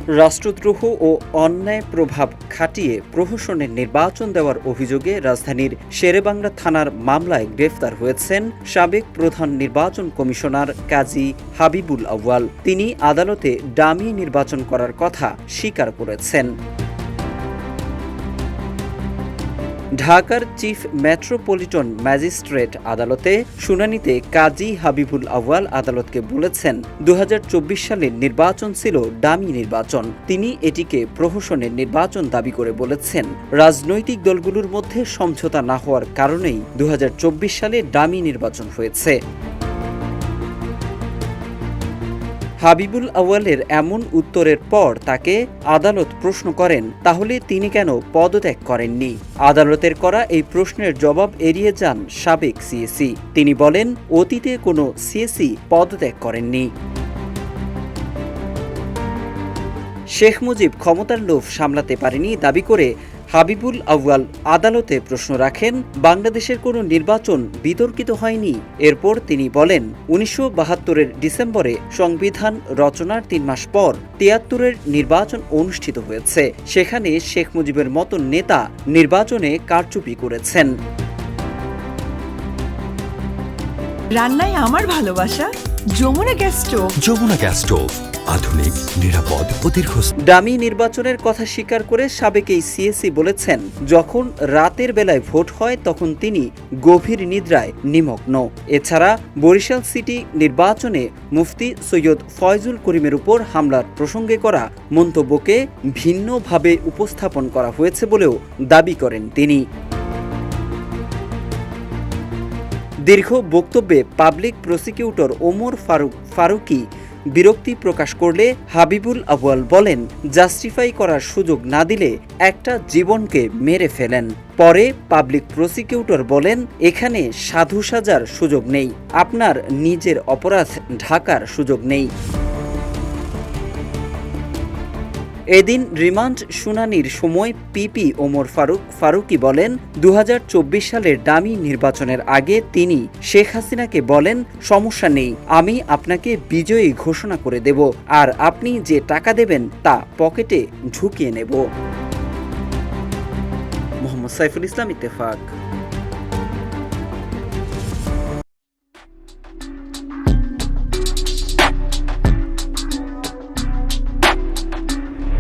রাষ্ট্রদ্রোহ ও অন্যায় প্রভাব খাটিয়ে প্রহসনের নির্বাচন দেওয়ার অভিযোগে রাজধানীর শেরেবাংলা থানার মামলায় গ্রেফতার হয়েছেন সাবেক প্রধান নির্বাচন কমিশনার কাজী হাবিবুল আউয়াল। তিনি আদালতে ডামি নির্বাচন করার কথা স্বীকার করেছেন। ঢাকার চিফ মেট্রোপলিটন ম্যাজিস্ট্রেট আদালতে শুনানিতে কাজী হাবিবুল আউয়াল আদালতকে বলেছেন 2024 সালের নির্বাচন ছিল ডামি নির্বাচন। তিনি এটিকে প্রহসনের নির্বাচন দাবি করে বলেছেন, রাজনৈতিক দলগুলোর মধ্যে সমঝোতা না হওয়ার কারণেই 2024 সালে ডামি নির্বাচন হয়েছে। হাবিবুল আউয়ালের এমন উত্তরের পর তাকে আদালত প্রশ্ন করেন, তাহলে তিনি কেন পদত্যাগ করেননি? আদালতের করা এই প্রশ্নের জবাব এড়িয়ে যান সাবেক সিএসি। তিনি বলেন, অতীতে কোনো সিএসি পদত্যাগ করেননি। শেখ মুজিব ক্ষমতার লোভ সামলাতে পারেনি দাবি করে হাবিবুল আউয়াল আদালতে প্রশ্ন রাখেন, বাংলাদেশের কোনো নির্বাচন বিতর্কিত হয়নি। এরপর তিনি বলেন, 1972-এর ডিসেম্বরে সংবিধান রচনার 3 মাস পর 73-এর নির্বাচন অনুষ্ঠিত হয়েছে। সেখানে শেখ মুজিবের মতো নেতা নির্বাচনে কারচুপি করেছেন। রান্নায় আমার ভালোবাসা Jamuna gas stove. Jamuna gas stove, আধুনিক, নিরাপদ ও দীর্ঘস্থায়ী। ডামি নির্বাচনের কথা স্বীকার করে সাবেক এই সিএসি বলেছেন, যখন রাতের বেলায় ভোট হয় তখন তিনি গভীর নিদ্রায় নিমগ্ন। এছাড়া বরিশাল সিটি নির্বাচনে মুফতি সৈয়দ ফয়জুল করিমের উপর হামলার প্রসঙ্গে করা মন্তব্যকে ভিন্নভাবে উপস্থাপন করা হয়েছে বলেও দাবি করেন তিনি। দীর্ঘ বক্তব্যে পাবলিক প্রসিকিউটর ওমর ফারুকী বিরক্তি প্রকাশ করলে হাবিবুল আউয়াল বলেন, জাস্টিফাই করার সুযোগ না দিলে একটা জীবনকে মেরে ফেলেন। পরে পাবলিক প্রসিকিউটর বলেন, এখানে সাধু সাজার সুযোগ নেই, আপনার নিজের অপরাধ ঢাকার সুযোগ নেই। এদিন রিমান্ড শুনানির সময় পিপি ওমর ফারুকী বলেন, 2024 সালের ডামি নির্বাচনের আগে তিনি শেখ হাসিনাকে বলেন, সমস্যা নেই, আমি আপনাকে বিজয়ী ঘোষণা করে দেব, আর আপনি যে টাকা দেবেন তা পকেটে ঢুকিয়ে নেব। মোহাম্মদ সাইফুল ইসলাম, ইত্তেফাক।